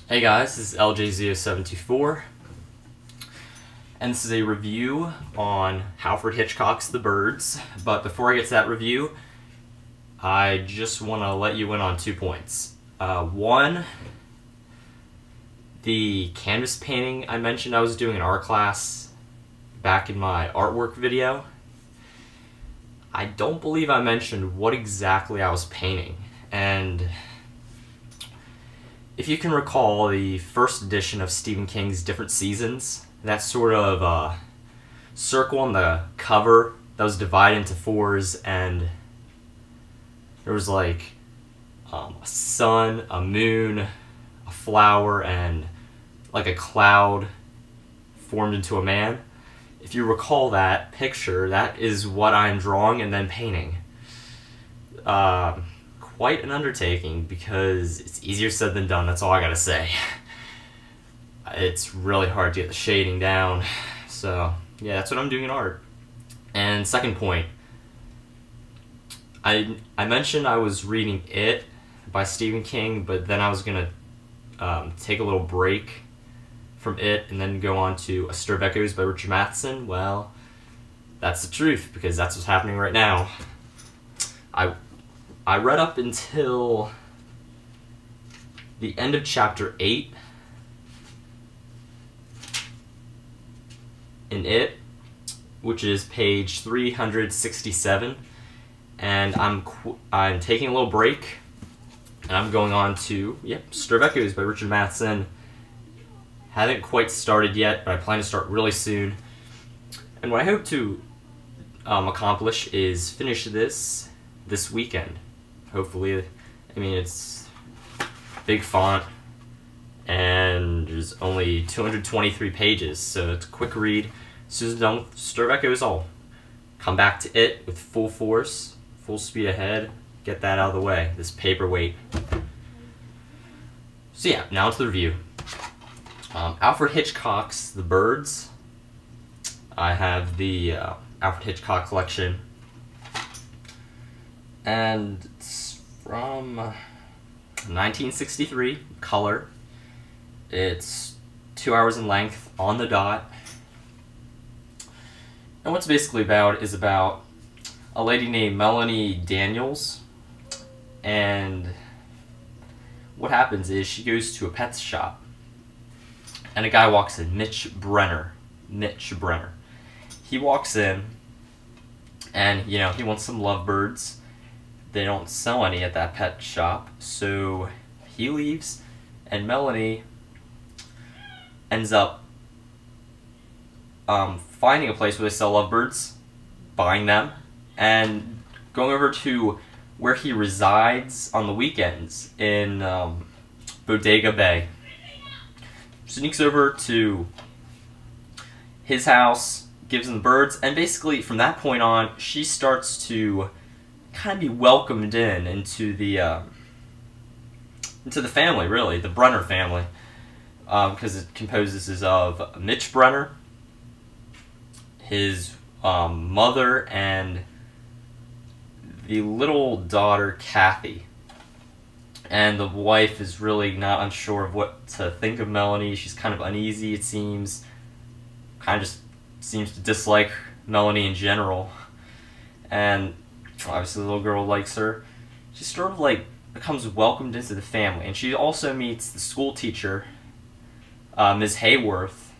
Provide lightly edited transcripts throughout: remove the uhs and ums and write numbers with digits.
Hey guys, this is LJZO724, and this is a review on Alfred Hitchcock's The Birds. But before I get to that review, I just want to let you in on 2 points. One, the canvas painting I mentioned I was doing in art class back in my artwork video. I don't believe I mentioned what exactly I was painting, and if you can recall the first edition of Stephen King's Different Seasons, that sort of circle on the cover that was divided into fours, and there was like a sun, a moon, a flower, and like a cloud formed into a man. If you recall that picture, that is what I'm drawing and then painting. Quite an undertaking, because it's easier said than done, that's all I gotta say. It's really hard to get the shading down, so yeah, that's what I'm doing in art. And second point, I mentioned I was reading It by Stephen King, but then I was gonna take a little break from It and then go on to A Stir of Echoes by Richard Matheson. Well, that's the truth, because that's what's happening right now. I read up until the end of chapter 8 in It, which is page 367, and I'm taking a little break, and I'm going on to Stir of Echoes by Richard Matheson. Haven't quite started yet, but I plan to start really soon. And what I hope to accomplish is finish this weekend. Hopefully. I mean, it's big font, and there's only 223 pages, so it's a quick read. As soon as I'm done with Stir of Echoes, I'll come back to It with full force, full speed ahead, get that out of the way, this paperweight. So yeah, now to the review. Alfred Hitchcock's The Birds. I have the Alfred Hitchcock collection, and it's from 1963, color. It's 2 hours in length, on the dot. And what's basically about is about a lady named Melanie Daniels, and what happens is she goes to a pet shop, and a guy walks in, Mitch Brenner. He walks in, and he wants some lovebirds. They don't sell any at that pet shop, so he leaves, and Melanie ends up finding a place where they sell lovebirds, buying them, and going over to where he resides on the weekends in Bodega Bay. Sneaks over to his house, gives him the birds, and basically from that point on, she starts to kind of be welcomed into the family, really, the Brenner family, because it composes of Mitch Brenner, his mother, and the little daughter Kathy. And the wife is really not unsure of what to think of Melanie. She's kind of uneasy, it seems. Kind of just seems to dislike Melanie in general. And obviously the little girl likes her. She sort of becomes welcomed into the family. And she also meets the school teacher, Ms. Hayworth.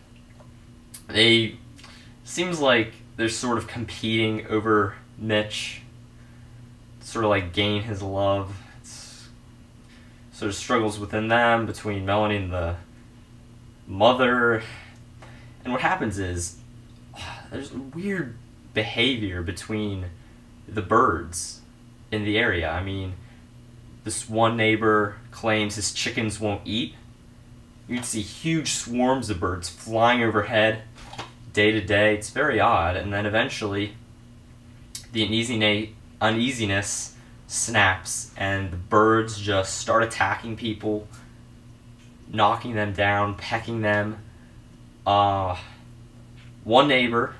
Seems like they're sort of competing over Mitch. Sort of gain his love. Sort of struggles within them, between Melanie and the mother. And what happens is, there's weird behavior between the birds in the area. I mean, this one neighbor claims his chickens won't eat. You can see huge swarms of birds flying overhead day to day. It's very odd. And then eventually, the uneasiness snaps, and the birds just start attacking people, knocking them down, pecking them. One neighbor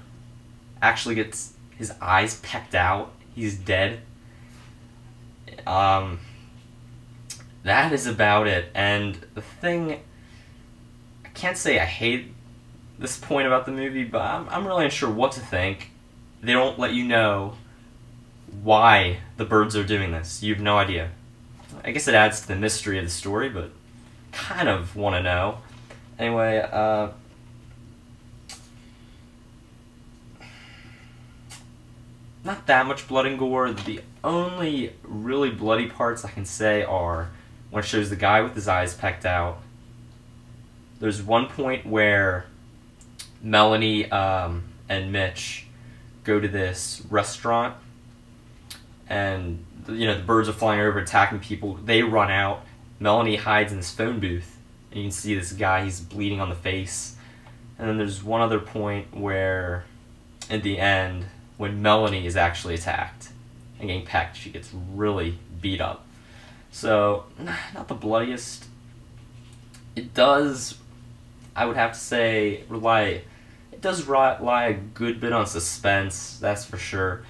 actually gets his eyes pecked out. He's dead. That is about it. And the thing can't say I hate this point about the movie, but I'm really unsure what to think. They don't let you know why the birds are doing this. You have no idea. I guess it adds to the mystery of the story, but kind of want to know. Anyway, not that much blood and gore. The only really bloody parts I can say are when it shows the guy with his eyes pecked out. There's one point where Melanie and Mitch go to this restaurant, and the birds are flying over attacking people. They run out. Melanie hides in this phone booth, and you can see this guy, he's bleeding on the face. And then there's one other point where at the end, when Melanie is actually attacked and getting pecked, she gets really beat up. So, not the bloodiest. It does, I would have to say, rely a good bit on suspense, that's for sure.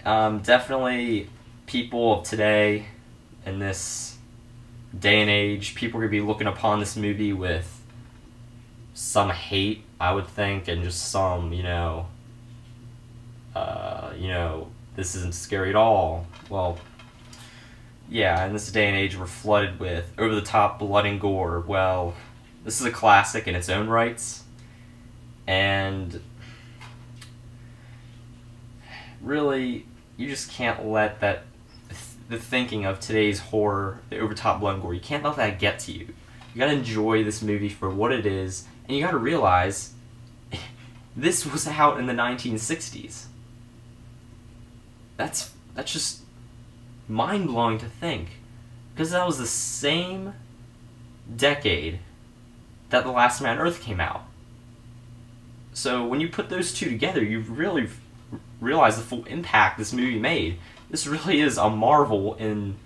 Definitely people of today, in this day and age, people are going to be looking upon this movie with some hate, I would think, and just some, this isn't scary at all. Well, yeah, in this day and age we're flooded with over-the-top blood and gore. Well, this is a classic in its own rights, and really, you just can't let the thinking of today's horror, the over-top blood and gore, you can't let that get to you. You gotta enjoy this movie for what it is, and you gotta realize this was out in the 1960s. That's just mind-blowing to think, because that was the same decade that The Last Man on Earth came out. So when you put those two together, you really realize the full impact this movie made. This really is a marvel in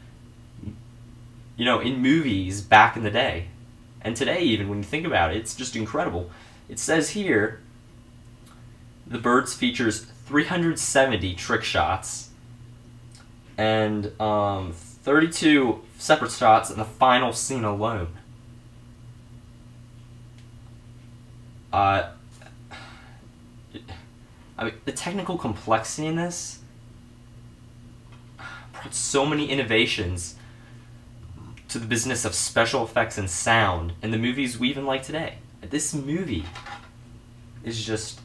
movies back in the day. And today, even, when you think about it, it's just incredible. It says here, The Birds features 370 trick shots and 32 separate shots in the final scene alone. I mean, the technical complexity in this brought so many innovations to the business of special effects and sound in the movies we even like today. This movie is just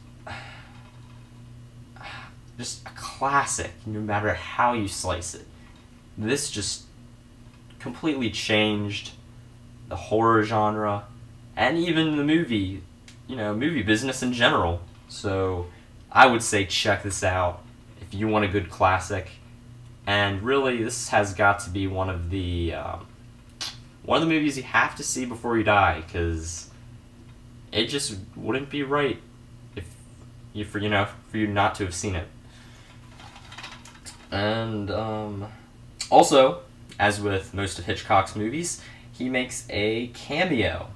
a classic, no matter how you slice it. This just completely changed the horror genre, and even the movie business in general. So I would say check this out if you want a good classic. And really, this has got to be one of the movies you have to see before you die, because it just wouldn't be right for you not to have seen it. And also, as with most of Hitchcock's movies, he makes a cameo.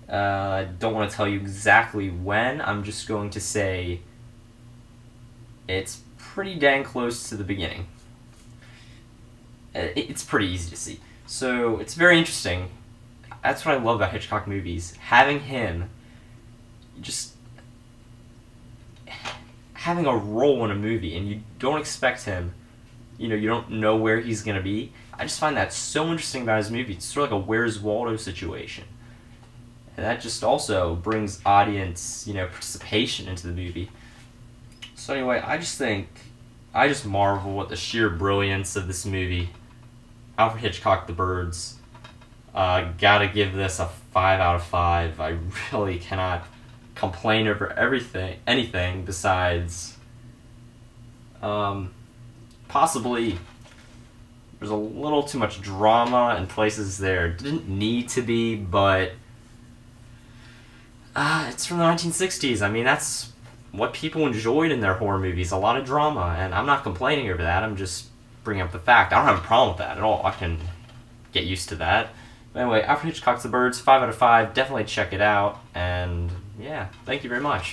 I don't want to tell you exactly when. I'm just going to say it's pretty dang close to the beginning. It's pretty easy to see. So it's very interesting. That's what I love about Hitchcock movies. Having him, just having a role in a movie, and you don't expect him, you don't know where he's going to be. I just find that so interesting about his movie. It's sort of like a Where's Waldo situation. And that just also brings audience, participation into the movie. So anyway, I just marvel at the sheer brilliance of this movie. Alfred Hitchcock, The Birds. Gotta give this a 5 out of 5. I really cannot complain over anything besides, possibly there's a little too much drama in places there didn't need to be, but it's from the 1960s. I mean, that's what people enjoyed in their horror movies, a lot of drama, and I'm not complaining over that. I'm just bringing up the fact. I don't have a problem with that at all. I can get used to that. But anyway, Alfred Hitchcock's The Birds, 5 out of 5. Definitely check it out, and yeah, thank you very much.